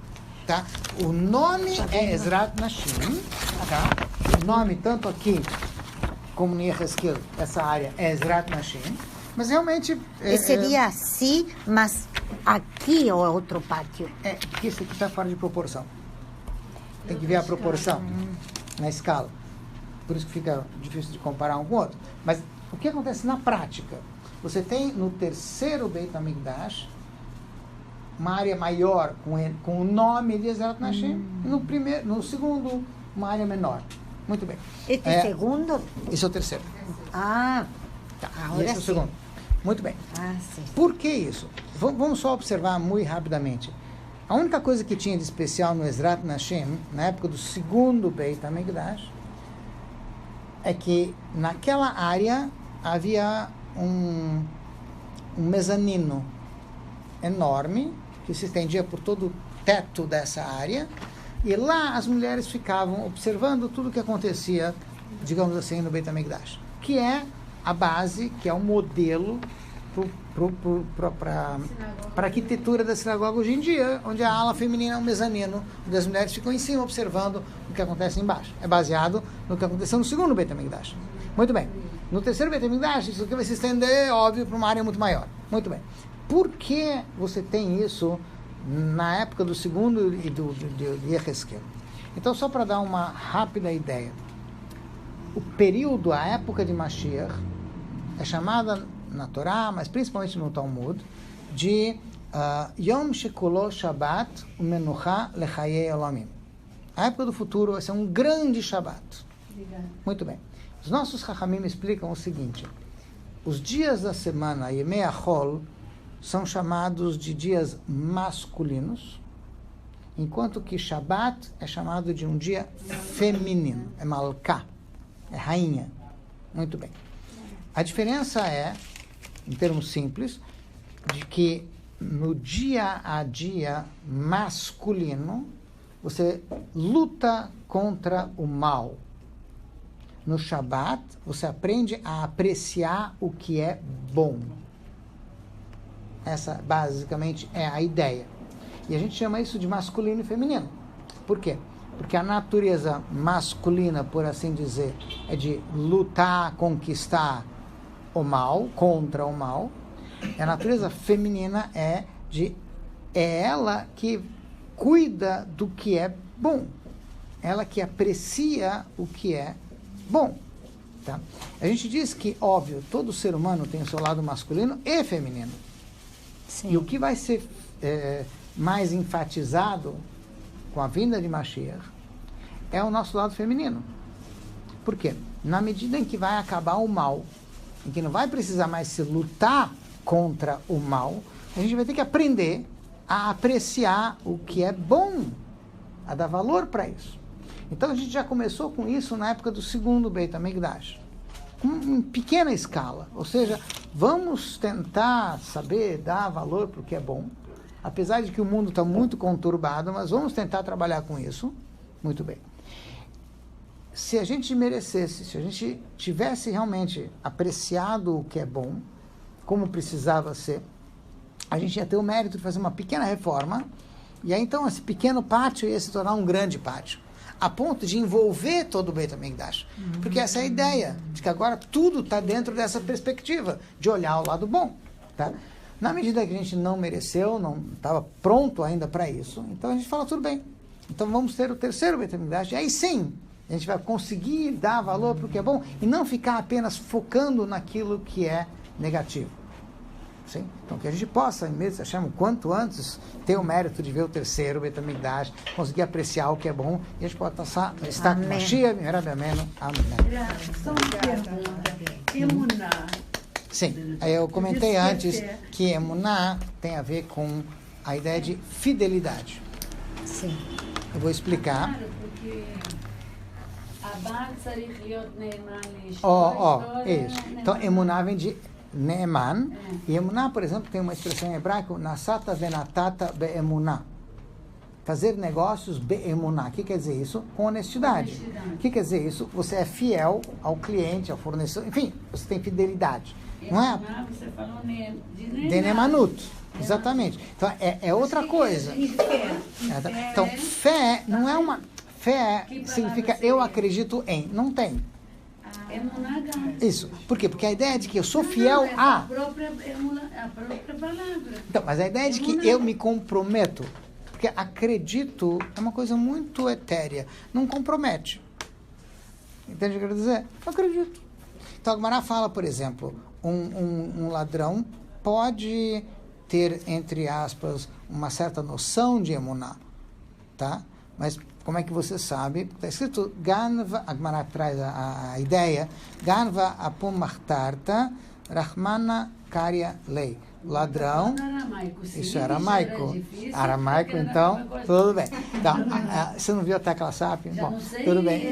[SPEAKER 1] tá? O nome é Ezrat Nashim, tá? O nome tanto aqui como no Yehezkel, essa área é Ezrat Nashim, mas realmente...
[SPEAKER 3] seria assim, mas aqui é outro pátio.
[SPEAKER 1] Porque esse aqui está fora de proporção. Tem que ver a proporção na escala. Por isso que fica difícil de comparar um com o outro. Mas o que acontece na prática? Você tem no terceiro Beit HaMikdash uma área maior com o nome de Ezrat Nashim, e no segundo uma área menor. Muito bem.
[SPEAKER 3] Este segundo?
[SPEAKER 1] Esse é o terceiro.
[SPEAKER 3] Ah,
[SPEAKER 1] Tá.
[SPEAKER 3] Agora
[SPEAKER 1] E esse é o
[SPEAKER 3] sim.
[SPEAKER 1] segundo. Muito bem.
[SPEAKER 3] sim.
[SPEAKER 1] Por que isso? Vamos só observar muito rapidamente. A única coisa que tinha de especial no Ezrat Nashem, na época do segundo Beit HaMikdash, é que naquela área havia um mezanino enorme que se estendia por todo o teto dessa área, e lá as mulheres ficavam observando tudo o que acontecia, digamos assim, no Beit HaMikdash, que é a base, que é o modelo para a arquitetura da sinagoga hoje em dia, onde a ala feminina é um mezanino, onde as mulheres ficam em cima observando o que acontece embaixo. É baseado no que aconteceu no segundo Beit HaMikdash. Muito bem. No terceiro Beit HaMikdash, isso aqui vai se estender, óbvio, para uma área muito maior. Muito bem. Por que você tem isso na época do segundo e de Yehezkel? Então, só para dar uma rápida ideia, o período, a época de Mashiach, é chamada na Torá, mas principalmente no Talmud, de Yom Shekulo Shabbat Umenucha Lechayei Olamim. A época do futuro vai ser um grande Shabbat.
[SPEAKER 2] Obrigada.
[SPEAKER 1] Muito bem. Os nossos Chachamim explicam o seguinte: os dias da semana, Yemei Achol, são chamados de dias masculinos, enquanto que Shabbat é chamado de um dia feminino, é Malká, é rainha. Muito bem. A diferença é, em termos simples, de que no dia a dia masculino, você luta contra o mal. No Shabat, você aprende a apreciar o que é bom. Essa, basicamente, é a ideia. E a gente chama isso de masculino e feminino. Por quê? Porque a natureza masculina, por assim dizer, é de lutar, conquistar o mal, contra o mal. E a natureza feminina é ela que cuida do que é bom. Ela que aprecia o que é bom. Tá? A gente diz que, óbvio, todo ser humano tem o seu lado masculino e feminino.
[SPEAKER 3] Sim.
[SPEAKER 1] E o que vai ser mais enfatizado com a vinda de Mashiach é o nosso lado feminino. Por quê? Na medida em que vai acabar o mal, em que não vai precisar mais se lutar contra o mal, a gente vai ter que aprender a apreciar o que é bom, a dar valor para isso. Então a gente já começou com isso na época do segundo Beit HaMikdash, em pequena escala, ou seja, vamos tentar saber dar valor para o que é bom, apesar de que o mundo está muito conturbado, mas vamos tentar trabalhar com isso. Muito bem. Se a gente merecesse, se a gente tivesse realmente apreciado o que é bom, como precisava ser, a gente ia ter o mérito de fazer uma pequena reforma, e aí então esse pequeno pátio ia se tornar um grande pátio, a ponto de envolver todo o Beit HaMikdash. Porque essa é a ideia, de que agora tudo está dentro dessa perspectiva, de olhar o lado bom. Tá? Na medida que a gente não mereceu, não estava pronto ainda para isso, então a gente fala, tudo bem, então vamos ter o terceiro Beit HaMikdash, e aí sim, a gente vai conseguir dar valor para o que é bom, e não ficar apenas focando naquilo que é negativo. Sim? Então, que a gente possa, mesmo achamos quanto antes, ter o mérito de ver o terceiro Beit HaMikdash, conseguir apreciar o que é bom, e a gente pode estar com Mashiach, Rabbi Ameno. Amém.
[SPEAKER 2] Só uma pergunta. Emuná.
[SPEAKER 1] Sim, eu comentei antes que Emuná tem a ver com a ideia de fidelidade.
[SPEAKER 3] Sim.
[SPEAKER 1] Eu vou explicar.
[SPEAKER 2] Claro, porque הבעל צריך להיות נאמן לאשתו.
[SPEAKER 1] Isso. Então, Emuná vem de Neeman. E Emuná, por exemplo, tem uma expressão em hebraico, Nasata venatata be'emuná. Fazer negócios be'emuná. O que quer dizer isso? Com honestidade. O que quer dizer isso? Você é fiel ao cliente, ao fornecedor. Enfim, você tem fidelidade. Não é?
[SPEAKER 2] Você falou de
[SPEAKER 1] Neemanut. Exatamente. Então, é outra coisa.
[SPEAKER 2] E fé.
[SPEAKER 1] Então, fé não é uma... Fé significa eu acredito em. Não tem. Isso. Por quê? Porque a ideia de que eu sou fiel a...
[SPEAKER 2] A própria palavra.
[SPEAKER 1] Então, mas a ideia de que eu me comprometo, porque acredito é uma coisa muito etérea, não compromete. Entende o que eu quero dizer? Eu acredito. Então, a Gemara fala, por exemplo, um ladrão pode ter, entre aspas, uma certa noção de emuná, tá? Mas como é que você sabe? Está escrito Ganva, a Gemara traz a ideia, Ganva apum martarta, Rahmana karya lei. Ladrão, isso é aramaico. Aramaico, então, tudo bem. Então, você não viu a tecla SAP? Bom, tudo bem.